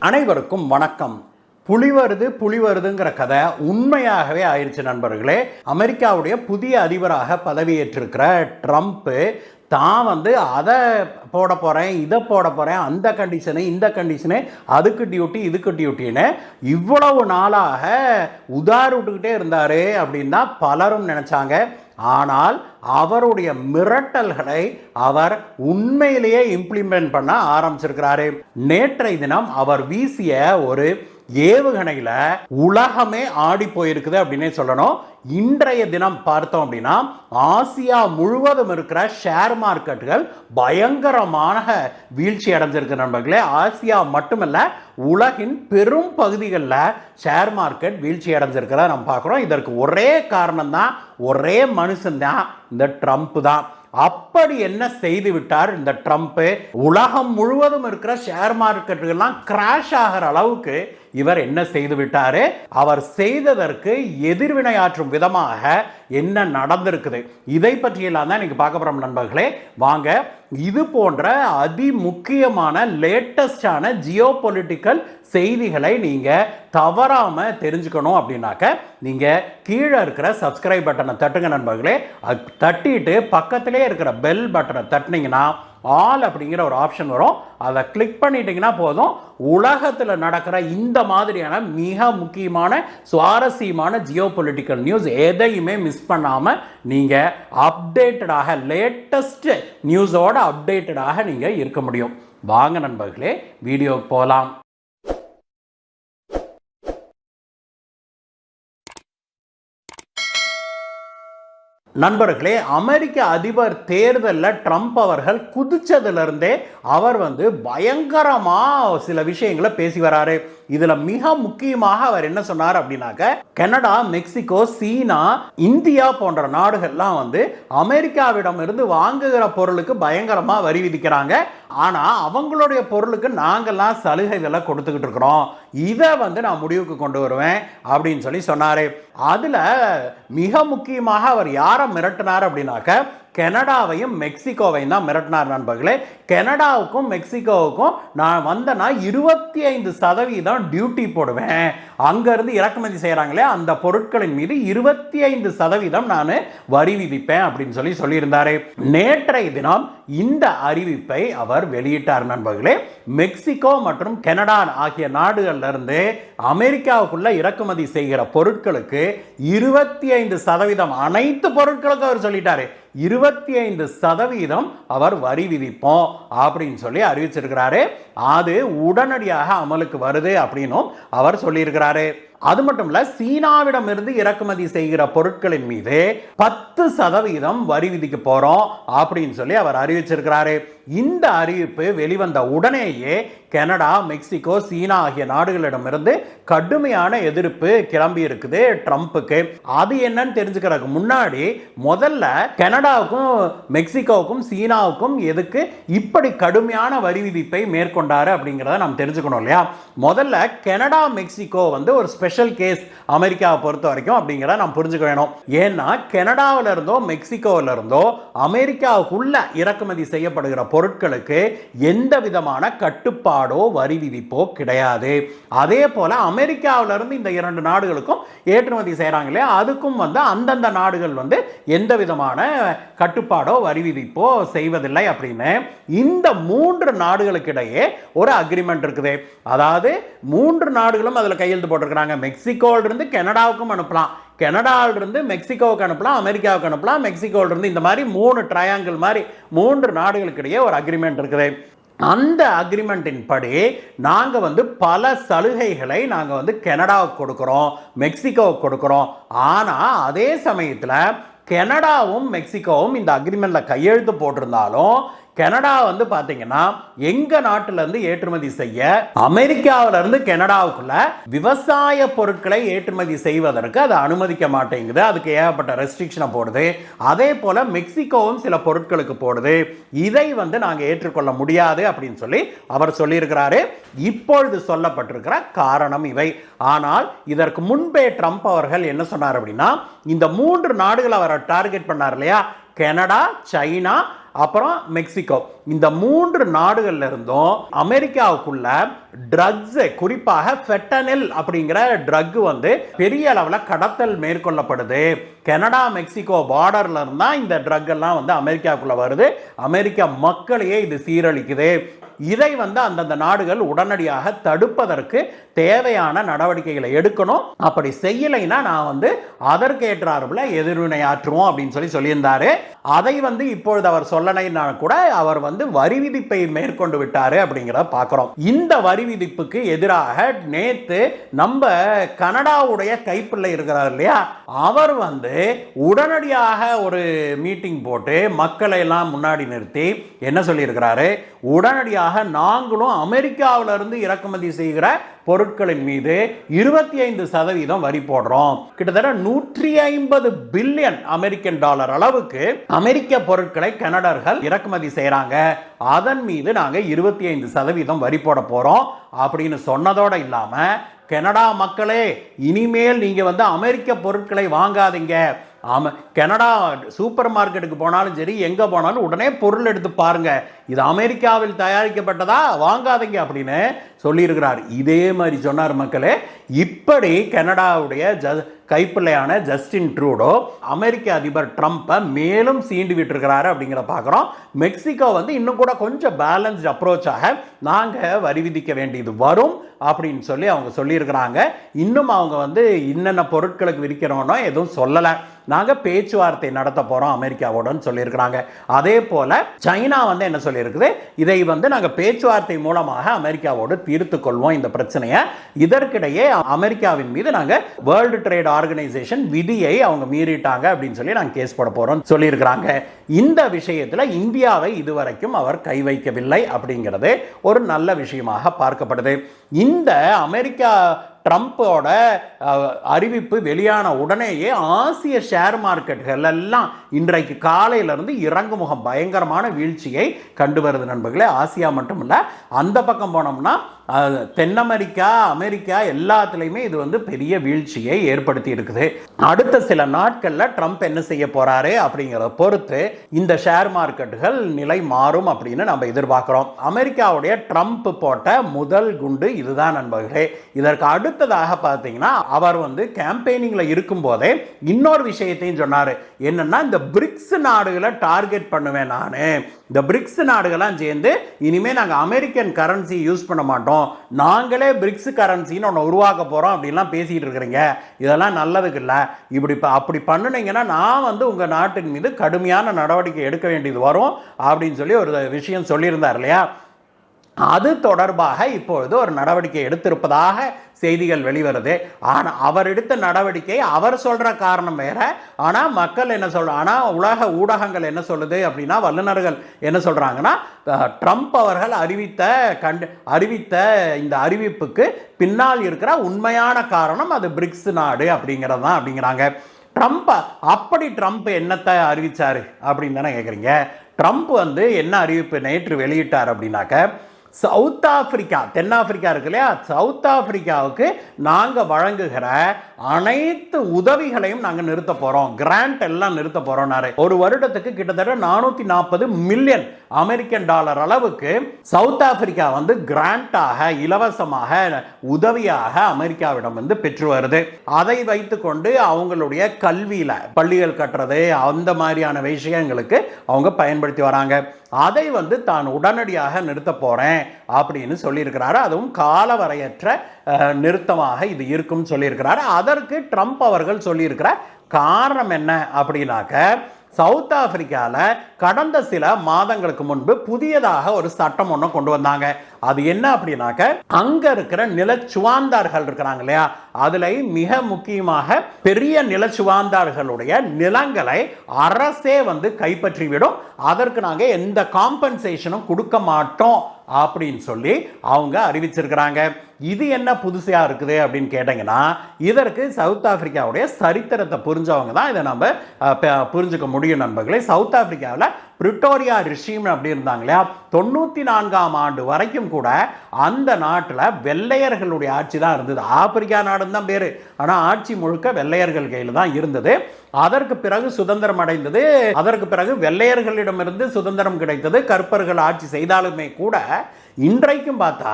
அனைவருக்கும் வணக்கம். புலி வருதுங்கிற கதை உண்மையாகவே ஆயிடுச்சு நண்பர்களே. அமெரிக்காவுடைய புதிய அதிபராக பதவியேற்றிருக்கிற ட்ரம்ப் தான் அதை போட போகிறேன், இதை போட போகிறேன், அந்த கண்டிஷனு இந்த கண்டிஷனு, அதுக்கு டியூட்டி இதுக்கு டியூட்டின்னு இவ்வளவு நாளாக உதார் விட்டுக்கிட்டே இருந்தார் அப்படின்னு தான் பலரும் நினச்சாங்க. ஆனால் அவருடைய மிரட்டல்களை அவர் உண்மையிலேயே இம்ப்ளிமெண்ட் பண்ண ஆரம்பிச்சிருக்கிறாரு. நேற்றைய தினம் அவர் வீசிய ஒரு ஏவுகணையில உலகமே ஆடி போயிருக்குது அப்படின்னே சொல்லணும். இன்றைய தினம் பார்த்தோம் அப்படின்னா ஆசியா முழுவதும் இருக்கிற ஷேர் மார்க்கெட்டுகள் பயங்கரமான வீழ்ச்சி அடைஞ்சிருக்கு நண்பர்களே. ஆசியா மட்டுமல்ல, உலகின் பெரும் பகுதிகளில் ஷேர் மார்க்கெட் வீழ்ச்சி அடைஞ்சிருக்கிறத நம்ம பார்க்குறோம். இதற்கு ஒரே காரணம் தான், ஒரே மனுஷன் தான், இந்த ட்ரம்ப் தான். அப்படி என்ன செய்து விட்டார் இந்த ட்ரம்ப்? உலகம் முழுவதும் இருக்கிற ஷேர் மார்க்கெட்டுகள்லாம் கிராஷ் ஆகிற அளவுக்கு இவர் என்ன செய்து விட்டாரு? அவர் செய்ததற்கு எதிர்வினையாற்றும் விதமாக என்ன நடந்திருக்குது, இதை பற்றியெல்லாம் தான் இன்னைக்கு பார்க்க போறோம் நண்பர்களே. வாங்க, இது போன்ற அதிமுக்கியமான லேட்டஸ்டான ஜியோ பொலிட்டிக்கல் செய்திகளை நீங்க தவறாம தெரிஞ்சுக்கணும் அப்படின்னாக்க நீங்க கீழே இருக்கிற சப்ஸ்கிரைப் பட்டனை தட்டுங்க நண்பர்களே. தட்டிட்டு பக்கத்திலே இருக்கிற பெல் பட்டனை தட்டினீங்கன்னா ஆல் அப்படிங்கிற ஒரு ஆப்ஷன் வரும். அதை கிளிக் பண்ணிட்டீங்கன்னா போதும், உலகத்தில் நடக்கிற இந்த மாதிரியான மிக முக்கியமான சுவாரஸ்யமான ஜியோ பொலிட்டிக்கல் நியூஸ் எதையுமே மிஸ் பண்ணாமல் நீங்கள் அப்டேட்டடாக, லேட்டஸ்ட் நியூஸோட அப்டேட்டடாக நீங்கள் இருக்க முடியும். வாங்க நண்பர்களே, வீடியோக்கு போகலாம். நண்பர்களே, அமெரிக்க அதிபர் தேர்தலில் ட்ரம்ப் அவர்கள் குதிச்சதிலிருந்தே அவர் பயங்கரமா சில விஷயங்களை பேசி வராரு. இதுல மிக முக்கியமாக அவர் என்ன சொன்னார் அப்படின்னாக்க, கனடா, மெக்சிகோ, சீனா, இந்தியா போன்ற நாடுகள்லாம் அமெரிக்காவிடம் இருந்து வாங்குகிற பொருளுக்கு பயங்கரமா வரி விதிக்கிறாங்க. ஆனா அவங்களுடைய பொருளுக்கு நாங்கெல்லாம் சலுகைகளை கொடுத்துக்கிட்டு இருக்கிறோம். இதை நான் முடிவுக்கு கொண்டு வருவேன் அப்படின்னு சொல்லி சொன்னாரு. அதுல மிக முக்கியமாக அவர் யாரை மிரட்டினார் அப்படின்னாக்க, கனடாவையும் மெக்சிகோவையும் தான் மிரட்டினார் நண்பர்களே. கனடாவுக்கும் மெக்சிகோவுக்கும் நான் வந்தேன்னா 25% டியூட்டி போடுவேன், அங்கிருந்து இறக்குமதி செய்யறாங்களே அந்த பொருட்களின் மீது 25% நான் வரி விதிப்பேன் அப்படின்னு சொல்லியிருந்தாரு. நேற்றைய தினம் இந்த அறிவிப்பை அவர் வெளியிட்டார் நண்பர்களே. மெக்சிகோ மற்றும் கனடா ஆகிய நாடுகள்ல இருந்து அமெரிக்காவுக்குள்ள இறக்குமதி செய்கிற பொருட்களுக்கு 25%, அனைத்து பொருட்களுக்கும் அவர் சொல்லிட்டாரு 25% அவர் வரி விதிப்போம் அப்படின்னு சொல்லி அறிவிச்சிருக்கிறாரு. அது உடனடியாக அமலுக்கு வருது அப்படின்னும் அவர் சொல்லியிருக்கிறாரு. அது மட்டும் இல்ல, சீனாவிடம் இருந்து இறக்குமதி செய்கிற பொருட்களின் மீது 10% வரி விதிக்க போறோம் அப்படின்னு சொல்லி அவர் அறிவிச்சிருக்கிறாரு. இந்த அறிவிப்பு வெளிவந்த உடனேயே கனடா, மெக்சிகோ, சீனா ஆகிய நாடுகளிடமிருந்து கடுமையான எதிர்ப்பு கிளம்பி இருக்குது ட்ரம்புக்கு. அது என்னன்னு தெரிஞ்சுக்கிறதுக்கு முன்னாடி முதல்ல கனடாவுக்கும் மெக்சிகோவுக்கும் சீனாவுக்கும் எதுக்கு இப்படி கடுமையான வரி விதிப்பை மேற்கொண்டாரு அப்படிங்கிறத நாம் தெரிஞ்சுக்கணும் இல்லையா? முதல்ல கனடா, மெக்சிகோ ஒரு ஸ்பெஷல் கேஸ் அமெரிக்காவை பொறுத்த வரைக்கும் அப்படிங்கிறத நாம் புரிஞ்சுக்க வேணும். ஏன்னா கனடாவில் இருந்தோ மெக்சிகோவில் இருந்தோ அமெரிக்காவுக்குள்ள இறக்குமதி செய்யப்படுகிற பொருட்களுக்கு எந்த விதமான கட்டுப்பாடோ வரி விதிப்போ கிடையாது. அதே போல அமெரிக்காவில இருந்து இந்த இரண்டு நாடுகளுக்கும் ஏற்றுமதி செய்யறாங்க இல்லையா, அதுக்கும் அந்தந்த நாடுகள் எந்த விதமான கட்டுப்பாடோ வரி விதிப்போ செய்வதில்லை அப்படின்னு இந்த 3 நாடுகளுக்கு இடையே ஒரு அக்ரிமெண்ட் இருக்குது. அதாவது 3 நாடுகளும் அதுல கையெழுத்து போட்டிருக்கிறாங்க. மெக்சிகோல இருந்து கனடாவுக்கும் அனுப்பலாம், கனடால இருந்து மெக்சிகோவுக்கு அனுப்பலாம், அமெரிக்காவுக்கு அனுப்பலாம், மெக்சிகோல இருந்து, இந்த மாதிரி 3 ட்ரையாங்கிள் மாதிரி 3 நாடுகளுக்கு இடையே ஒரு அக்ரிமெண்ட் இருக்குது. அந்த அக்ரிமெண்டின் படி நாங்க பல சலுகைகளை நாங்க கனடாவுக்கு கொடுக்கிறோம், மெக்சிகோவுக்கு கொடுக்கிறோம். ஆனா அதே சமயத்துல கனடாவும் மெக்சிகோவும் இந்த அக்ரிமெண்ட்ல கையெழுத்து போட்டிருந்தாலும் கனடா பாத்தீங்கன்னா எங்க நாட்டில இருந்து ஏற்றுமதி செய்ய அமெரிக்காவில இருந்து கனடாவுக்குள்ள விவசாய பொருட்களை ஏற்றுமதி செய்வதற்கு அது அனுமதிக்க மாட்டேங்குது. அதுக்கு ஏகப்பட்ட ரெஸ்ட்ரிக்ஷனை போடுது. அதே போல மெக்சிகோவும் சில பொருட்களுக்கு போடுது. இதை நாங்க ஏற்றுக்கொள்ள முடியாது அப்படின்னு சொல்லி அவர் சொல்லியிருக்கிறாரு. இப்பொழுது சொல்லப்பட்டிருக்கிற காரணம் இவை. ஆனால் இதற்கு முன்பே ட்ரம்ப் அவர்கள் என்ன சொன்னார் அப்படின்னா, இந்த 3 நாடுகள் அவரை டார்கெட் பண்ணார் இல்லையா, கனடா, சைனா, அப்புறம் மெக்சிகோ. இந்த 3 நாடுகள்ல இருந்தும் அமெரிக்காவுக்குள்ள ட்ரக்ஸ், குறிப்பாக ஃபெட்டனில் அப்படிங்கிற ட்ரக் வந்து பெரிய அளவில் கடத்தல் மேற்கொள்ளப்படுது. கனடா மெக்சிகோ பார்டர்ல இருந்தா இந்த ட்ரக் எல்லாம் வந்து அமெரிக்காவுக்குள்ள வருது. அமெரிக்க மக்களையே இது சீரழிக்குது. இதை வந்து அந்தந்த நாடுகள் உடனடியாக தடுப்பதற்கு தேவையான நடவடிக்கைகளை எடுக்கணும். அப்படி செய்யலைன்னா நான் வந்து அதற்கேற்றார்புல எதிர்வினை ஆற்றுவோம் அப்படின்னு சொல்லியிருந்தாரு. அதை வந்து இப்பொழுது அவர் சொல்லலைன்னா கூட அவர் வந்து வரி விதிப்பை மேற்கொண்டு விட்டாரு அப்படிங்கிறத பார்க்கிறோம். இந்த வரி விதிப்புக்கு எதிராக நேத்து நம்ம கனடாவுடைய கைப்பிள்ளை இருக்கிறார் இல்லையா, அவர் வந்து உடனடியாக ஒரு மீட்டிங் போட்டு மக்களை எல்லாம் முன்னாடி நிறுத்தி என்ன சொல்லியிருக்கிறாரு, உடனடியாக நாங்களும் அமெரிக்காவிலிருந்து இறக்குமதி செய்கிற பொருட்களின் மீது 25% வரி போடுறோம். கிட்டத்தட்ட 150 பில்லியன் அமெரிக்கன் டாலர் அளவுக்கு அமெரிக்க பொருட்களை கனடர்கள் இறக்குமதி செய்யறாங்க. அதன் மீது நாங்க 25% வரி போட போறோம் அப்படின்னு சொன்னதோட இல்லாம, கனடா மக்களே இனிமேல் நீங்க வந்து அமெரிக்க பொருட்களை வாங்காதீங்க. கனடா சூப்பர் மார்க்கெட்டுக்கு போனாலும் சரி, எங்க போனாலும் உடனே பொருள் எடுத்து பாருங்க, இது அமெரிக்காவில் தயாரிக்கப்பட்டதா, வாங்காதீங்க அப்படின்னு சொல்லியிருக்கிறார். இதே மாதிரி சொன்னார் மக்களே. இப்படி கனடாவுடைய கைப்பிள்ளையான ஜஸ்டின் ட்ரூடோ அமெரிக்க அதிபர் ட்ரம்பை மேலும் சீண்டி விட்டுருக்கிறாரு அப்படிங்கிற பார்க்குறோம். மெக்சிகோ வந்து இன்னும் கூட கொஞ்சம் பேலன்ஸ்ட் அப்ரோச்சாக நாங்கள் வரி விதிக்க வேண்டியது வரும் அப்படின்னு சொல்லி அவங்க சொல்லியிருக்கிறாங்க. இன்னும் அவங்க வந்து என்னென்ன பொருட்களுக்கு விதிக்கிறோன்னோ எதுவும் சொல்லலை. நாங்கள் பேச்சுவார்த்தை நடத்த போகிறோம் அமெரிக்காவோடன்னு சொல்லியிருக்கிறாங்க. அதே போல் சைனா வந்து என்ன சொல்லியிருக்குது, இதை வந்து நாங்கள் பேச்சுவார்த்தை மூலமாக அமெரிக்காவோடு தீர்த்து கொள்வோம் இந்த பிரச்சனையை. இதற்கிடையே அமெரிக்காவின் மீது நாங்கள் வேர்ல்டு ட்ரேட் ஆர்கனைசேஷன் விதியை அவங்க மீறிட்டாங்க அப்படின்னு சொல்லி நாங்கள் கேஸ் போட போகிறோம் சொல்லியிருக்கிறாங்க. இந்த விஷயத்தில் இந்தியாவை இதுவரைக்கும் அவர் கை வைக்கவில்லை அப்படிங்கிறது ஒரு நல்ல விஷயமாக பார்க்கப்படுது. இந்த அமெரிக்கா ட்ரம்போட அறிவிப்பு வெளியான உடனேயே ஆசிய ஷேர் மார்க்கெட்டுகள் எல்லாம் இன்றைக்கு காலையிலிருந்து இறங்குமுகம் பயங்கரமான வீழ்ச்சியை கண்டு வருது நண்பர்களே. ஆசியா மட்டுமில்ல, அந்த பக்கம் போனோம்னா தென் அமெரிக்கா, அமெரிக்கா எல்லாத்துலேயுமே இது வந்து பெரிய வீழ்ச்சியை ஏற்படுத்தி இருக்குது. அடுத்த சில நாட்களில் ட்ரம்ப் என்ன செய்ய போறாரு அப்படிங்கிறத பொறுத்து இந்த ஷேர் மார்க்கெட்டுகள் நிலை மாறும் அப்படின்னு நம்ம எதிர்பார்க்கிறோம். அமெரிக்காவுடைய ட்ரம்ப் போட்ட முதல் குண்டு இதுதான் நண்பர்களே. இதற்கு அடுத்ததாக பார்த்தீங்கன்னா அவர் வந்து கேம்பெயினிங்ல இருக்கும் போதே இன்னொரு விஷயத்தையும் சொன்னாரு. என்னன்னா, இந்த பிரிக்ஸ் நாடுகளை டார்கெட் பண்ணுவேன் நானு. இந்த பிரிக்ஸ் நாடுகள்லாம் சேர்ந்து இனிமே நாங்கள் அமெரிக்கன் கரன்சி யூஸ் பண்ண மாட்டோம், நாங்களே பிரிக்ஸ் கரன்சின்னு ஒன்று உருவாக்க போறோம் அப்படின்லாம் பேசிட்டு இருக்கிறீங்க. இதெல்லாம் நல்லதுக்கு இல்லை. அப்படி பண்ணுனீங்கன்னா நான் வந்து உங்க நாட்டின் மீது கடுமையான நடவடிக்கை எடுக்க வேண்டியது வரும் அப்படின்னு சொல்லி ஒரு விஷயம் சொல்லியிருந்தார் இல்லையா. அது தொடர்பாக இப்பொழுது ஒரு நடவடிக்கை எடுத்திருப்பதாக செய்திகள் வெளிவருது. ஆனால் அவர் எடுத்த நடவடிக்கை அவர் சொல்ற காரணம் வேற. ஆனால் மக்கள் என்ன சொல்ற, ஆனால் உலக ஊடகங்கள் என்ன சொல்லுது அப்படின்னா, வல்லுநர்கள் என்ன சொல்றாங்கன்னா, ட்ரம்ப் அவர்கள் அறிவித்த இந்த அறிவிப்புக்கு பின்னால் இருக்கிற உண்மையான காரணம் அது பிரிக்ஸ் நாடு அப்படிங்கிறது தான் அப்படிங்கிறாங்க. ட்ரம்ப் என்னத்தை அறிவிச்சாரு அப்படின்னு தானே கேட்குறீங்க. ட்ரம்ப் வந்து என்ன அறிவிப்பு நேற்று வெளியிட்டார் அப்படின்னாக்க, சவுத் ஆப்பிரிக்கா, தென்னாப்பிரிக்கா இருக்கு இல்லையா, சவுத் ஆப்பிரிக்காவுக்கு நாங்கள் வழங்குகிற அனைத்து உதவிகளையும் நாங்கள் நிறுத்த போறோம், கிராண்ட் எல்லாம் நிறுத்த போறோம். ஒரு வருடத்துக்கு கிட்டத்தட்ட 440 மில்லியன் அமெரிக்கன் டாலர் அளவுக்கு சவுத் ஆப்பிரிக்கா வந்து கிராண்டாக, இலவசமாக, உதவியாக அமெரிக்காவிடம் வந்து பெற்று வருது. அதை வைத்துக்கொண்டு அவங்களுடைய கல்வியில பள்ளிகள் கட்டுறது, அந்த மாதிரியான விஷயங்களுக்கு அவங்க பயன்படுத்தி வராங்க. அதை வந்து தான் உடனடியாக நிறுத்த போறேன் அப்படின்னு சொல்லியிருக்கிறாரு. அதுவும் காலவரையற்ற நிறுத்தமாக இது இருக்கும் சொல்லியிருக்கிறாரு. அதற்கு ட்ரம்ப் அவர்கள் சொல்லியிருக்கிற காரணம் என்ன அப்படின்னாக்க, சவுத் ஆப்பிரிக்காவில் கடந்த சில மாதங்களுக்கு முன்பு புதியதாக ஒரு சட்டம் ஒன்று கொண்டு வந்தாங்க. அது என்ன அப்படின்னாக்க, அங்க இருக்கிற நிலச்சுவாந்தார்கள் இருக்கிறாங்க இல்லையா, அதுல மிக முக்கியமாக பெரிய நிலச்சுவாந்தார்களுடைய நிலங்களை அரசே வந்து கைப்பற்றி விடும், அதற்கு நாங்க எந்த காம்பன்சேஷனும் கொடுக்க மாட்டோம் அப்படின்னு சொல்லி அவங்க அறிவிச்சிருக்கிறாங்க. இது என்ன புதுசா இருக்குது அப்படின்னு கேட்டீங்கன்னா, இதற்கு சவுத் ஆப்பிரிக்காவுடைய சரித்திரத்தை புரிஞ்சவங்க தான் இதை நம்ம புரிஞ்சுக்க முடியும் நண்பர்களே. சவுத் ஆப்பிரிக்காவில் பிரிட்டோரியா ரிஷீம் அப்படி இருந்தாங்க இல்லையா, 94ஆம் ஆண்டு வரைக்கும் கூட அந்த நாட்டில் வெள்ளையர்களுடைய ஆட்சி தான் இருந்தது. ஆப்பிரிக்கா நாடுன்னு தான் பேரு, ஆனால் ஆட்சி முழுக்க வெள்ளையர்கள் கையில் தான் இருந்தது. அதற்கு பிறகு சுதந்திரம் அடைந்தது. அதற்கு பிறகு வெள்ளையர்களிடமிருந்து சுதந்திரம் கிடைத்தது. கருப்பர்கள் ஆட்சி செய்தாலுமே கூட இன்றைக்கும் பார்த்தா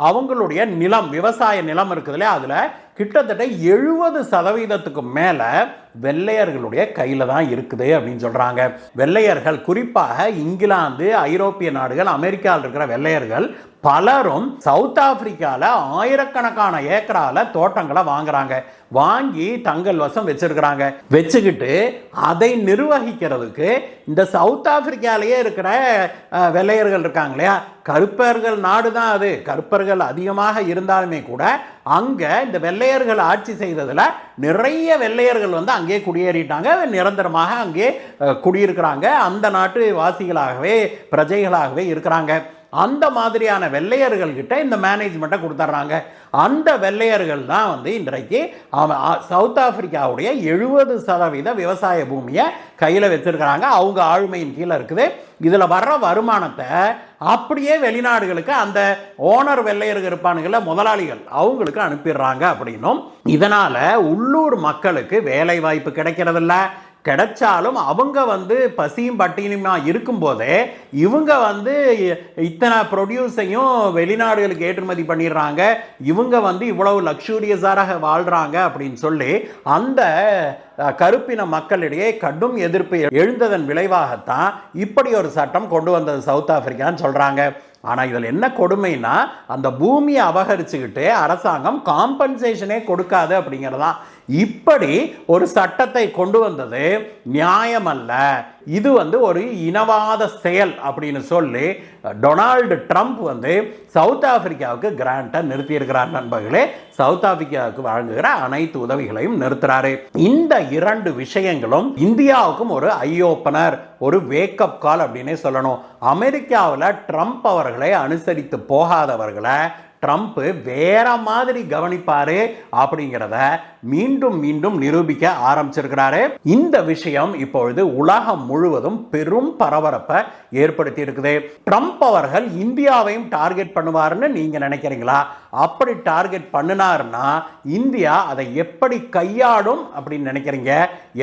அவங்களுடைய நிலம், விவசாய நிலம் இருக்குது இல்லையா, அதுல கிட்டத்தட்ட 70% மேல வெள்ளையர்களுடைய கையில தான் இருக்குது அப்படின்னு சொல்றாங்க. வெள்ளையர்கள் குறிப்பாக இங்கிலாந்து, ஐரோப்பிய நாடுகள், அமெரிக்காவில் இருக்கிற வெள்ளையர்கள் பலரும் சவுத் ஆப்பிரிக்கால ஆயிரக்கணக்கான ஏக்கரால தோட்டங்களை வாங்குறாங்க. வாங்கி தங்கள் வசம் வச்சிருக்கிறாங்க. வச்சுக்கிட்டு அதை நிர்வகிக்கிறதுக்கு இந்த சவுத் ஆப்பிரிக்காலேயே இருக்கிற வெள்ளையர்கள் இருக்காங்க இல்லையா, கருப்பர்கள் நாடு தான் அது. கருப்பர்கள் அதிகமாக இருந்தாலுமே கூட அங்க இந்த வெள்ளையர்கள் ஆட்சி செய்ததுல நிறைய வெள்ளையர்கள் வந்து அங்கே குடியேறிட்டாங்க, நிரந்தரமாக அங்கே குடியிருக்கிறாங்க, அந்த நாட்டு வாசிகளாகவே பிரஜைகளாகவே இருக்கிறாங்க. அந்த மாதிரியான வெள்ளையர்கள் கிட்ட இந்த மேனேஜ்மெண்ட்டை கொடுத்துட்றாங்க. அந்த வெள்ளையர்கள் தான் வந்து இன்றைக்கு சவுத் ஆப்பிரிக்காவுடைய 70% விவசாய பூமியை கையில் வச்சிருக்கிறாங்க. அவங்க ஆளுமையின் கீழே இருக்குது. இதில் வர்ற வருமானத்தை அப்படியே வெளிநாடுகளுக்கு அந்த ஓனர் வெள்ளையர்கள் இருப்பானுங்கள, முதலாளிகள், அவங்களுக்கு அனுப்பிடுறாங்க. அப்படின்னும் இதனால உள்ளூர் மக்களுக்கு வேலை வாய்ப்பு கிடைக்கிறதில்ல. கிடைச்சாலும் அவங்க வந்து பசியும் பட்டினியுமா இருக்கும்போதே இவங்க வந்து இத்தனை ப்ரொடியூஸையும் வெளிநாடுகளுக்கு ஏற்றுமதி பண்ணிடுறாங்க, இவங்க வந்து இவ்வளவு லக்ஸூரியஸாக வாழ்றாங்க அப்படின்னு சொல்லி அந்த கருப்பின மக்களிடையே கடும் எதிர்ப்பு எழுந்ததன் விளைவாகத்தான் இப்படி ஒரு சட்டம் கொண்டு வந்தது சவுத் ஆப்பிரிக்கான்னு சொல்றாங்க. ஆனால் இதில் என்ன கொடுமைன்னா, அந்த பூமியை அபகரிச்சுக்கிட்டு அரசாங்கம் காம்பன்சேஷனே கொடுக்காது அப்படிங்கிறதான். இப்படி ஒரு சட்டத்தை கொண்டு வந்தது நியாயமல்ல, இது வந்து ஒரு இனவாத செயல் அப்படின்னு சொல்லி டொனால்டு ட்ரம்ப் வந்து சவுத் ஆப்பிரிக்காவுக்கு கிராண்டை நிறுத்தி இருக்கிறார். நண்பர்களே, சவுத் ஆப்பிரிக்காவுக்கு வழங்குகிற அனைத்து உதவிகளையும் நிறுத்துறாரு. இந்த 2 விஷயங்களும் இந்தியாவுக்கும் ஒரு ஐ ஓப்பனர், ஒரு வேக்கப் கால் அப்படின்னே சொல்லணும். அமெரிக்காவில் ட்ரம்ப் அவர்களை அனுசரித்து போகாதவர்களை ட்ரம்ப் வேற மாதிரி கவனிப்பாரு அப்படிங்கிறத மீண்டும் மீண்டும் நிரூபிக்க ஆரம்பிச்சிருக்கிறாரு. இந்த விஷயம் இப்பொழுது உலகம் முழுவதும் பெரும் பரபரப்பை ஏற்படுத்தி இருக்குது. ட்ரம்ப் அவர்கள் இந்தியாவையும் டார்கெட் பண்ணுவாருன்னு நீங்க நினைக்கிறீங்களா? அப்படி டார்கெட் பண்ணினார்னா இந்தியா அதை எப்படி கையாளும் அப்படின்னு நினைக்கிறீங்க?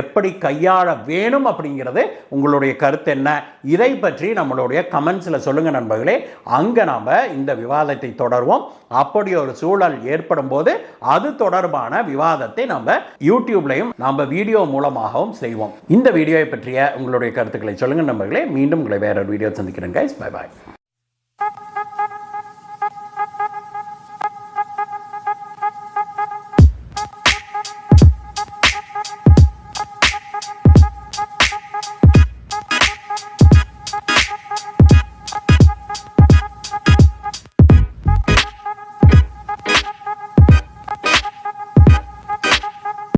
எப்படி கையாள வேணும் அப்படிங்கிறது உங்களுடைய கருத்து என்ன? இதை பற்றி நம்மளுடைய கமெண்ட்ஸ்ல சொல்லுங்க நண்பர்களே. அங்க நாம இந்த விவாதத்தை தொடர்வோம். அப்படி ஒரு சூழல் ஏற்படும் போது அது தொடர்பான விவாதத்தை நம்ம யூடியூப்லையும் நம்ம வீடியோ மூலமாகவும் செய்வோம். இந்த வீடியோவை பற்றிய உங்களுடைய கருத்துக்களை சொல்லுங்க நண்பர்களே. மீண்டும் உங்களை வேற ஒரு வீடியோ சந்திக்கிறேன். Bye bye.